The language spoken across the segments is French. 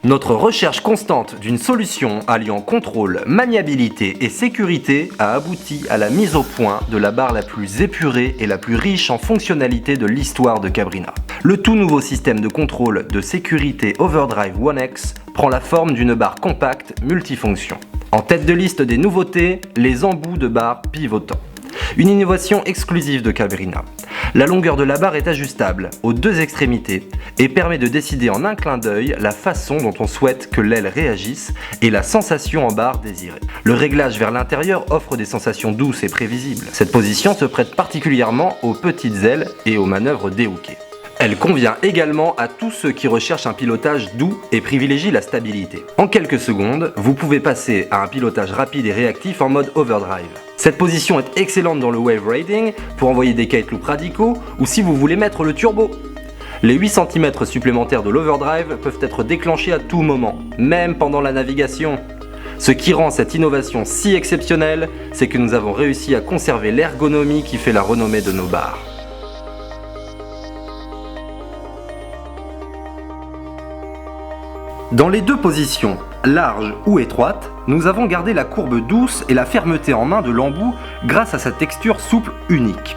Notre recherche constante d'une solution alliant contrôle, maniabilité et sécurité a abouti à la mise au point de la barre la plus épurée et la plus riche en fonctionnalités de l'histoire de Cabrina. Le tout nouveau système de contrôle de sécurité Overdrive One X prend la forme d'une barre compacte multifonction. En tête de liste des nouveautés, les embouts de barre pivotants. Une innovation exclusive de Cabrina. La longueur de la barre est ajustable aux deux extrémités et permet de décider en un clin d'œil la façon dont on souhaite que l'aile réagisse et la sensation en barre désirée. Le réglage vers l'intérieur offre des sensations douces et prévisibles. Cette position se prête particulièrement aux petites ailes et aux manœuvres déhookées. Elle convient également à tous ceux qui recherchent un pilotage doux et privilégient la stabilité. En quelques secondes, vous pouvez passer à un pilotage rapide et réactif en mode overdrive. Cette position est excellente dans le wave riding pour envoyer des kite loops radicaux ou si vous voulez mettre le turbo. Les 8 cm supplémentaires de l'overdrive peuvent être déclenchés à tout moment, même pendant la navigation. Ce qui rend cette innovation si exceptionnelle, c'est que nous avons réussi à conserver l'ergonomie qui fait la renommée de nos barres. Dans les deux positions, large ou étroite, nous avons gardé la courbe douce et la fermeté en main de l'embout grâce à sa texture souple unique.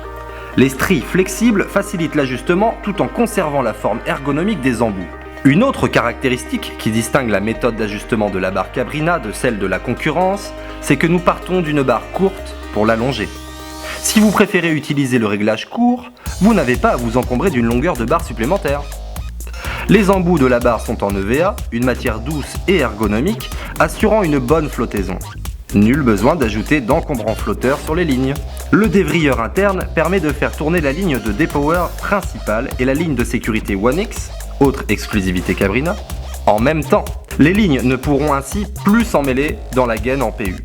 Les stries flexibles facilitent l'ajustement tout en conservant la forme ergonomique des embouts. Une autre caractéristique qui distingue la méthode d'ajustement de la barre Cabrina de celle de la concurrence, c'est que nous partons d'une barre courte pour l'allonger. Si vous préférez utiliser le réglage court, vous n'avez pas à vous encombrer d'une longueur de barre supplémentaire. Les embouts de la barre sont en EVA, une matière douce et ergonomique, assurant une bonne flottaison. Nul besoin d'ajouter d'encombrants flotteurs sur les lignes. Le dévrilleur interne permet de faire tourner la ligne de depower principale et la ligne de sécurité One X, autre exclusivité Cabrina, en même temps. Les lignes ne pourront ainsi plus s'emmêler dans la gaine en PU.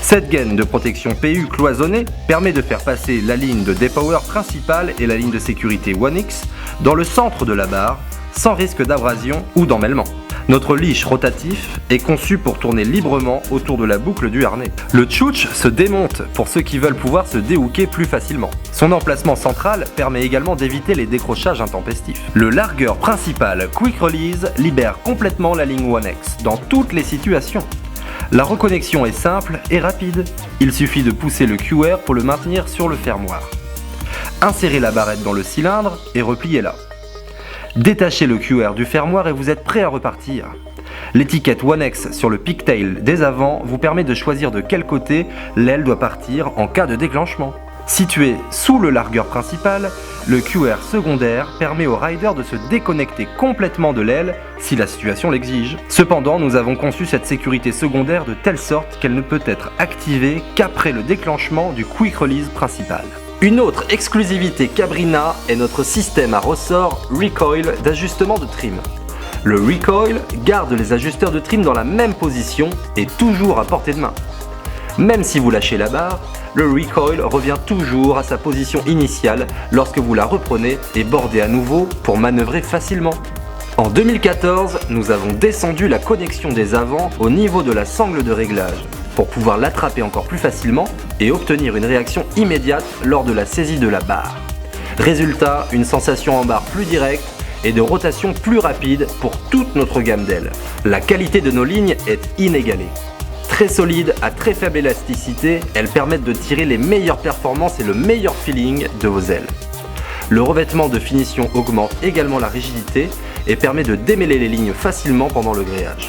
Cette gaine de protection PU cloisonnée permet de faire passer la ligne de depower principale et la ligne de sécurité One X dans le centre de la barre sans risque d'abrasion ou d'emmêlement. Notre leash rotatif est conçu pour tourner librement autour de la boucle du harnais. Le tchouch se démonte pour ceux qui veulent pouvoir se déhooker plus facilement. Son emplacement central permet également d'éviter les décrochages intempestifs. Le largueur principal Quick Release libère complètement la ligne One X dans toutes les situations. La reconnexion est simple et rapide. Il suffit de pousser le QR pour le maintenir sur le fermoir. Insérez la barrette dans le cylindre et repliez-la. Détachez le QR du fermoir et vous êtes prêt à repartir. L'étiquette One X sur le pigtail des avants vous permet de choisir de quel côté l'aile doit partir en cas de déclenchement. Situé sous le largueur principal, le QR secondaire permet au rider de se déconnecter complètement de l'aile si la situation l'exige. Cependant, nous avons conçu cette sécurité secondaire de telle sorte qu'elle ne peut être activée qu'après le déclenchement du Quick Release principal. Une autre exclusivité Cabrina est notre système à ressort Recoil d'ajustement de trim. Le Recoil garde les ajusteurs de trim dans la même position et toujours à portée de main. Même si vous lâchez la barre, le recoil revient toujours à sa position initiale lorsque vous la reprenez et bordez à nouveau pour manœuvrer facilement. En 2014, nous avons descendu la connexion des avants au niveau de la sangle de réglage pour pouvoir l'attraper encore plus facilement et obtenir une réaction immédiate lors de la saisie de la barre. Résultat, une sensation en barre plus directe et de rotation plus rapide pour toute notre gamme d'ailes. La qualité de nos lignes est inégalée. Très solides, à très faible élasticité, elles permettent de tirer les meilleures performances et le meilleur feeling de vos ailes. Le revêtement de finition augmente également la rigidité et permet de démêler les lignes facilement pendant le gréage.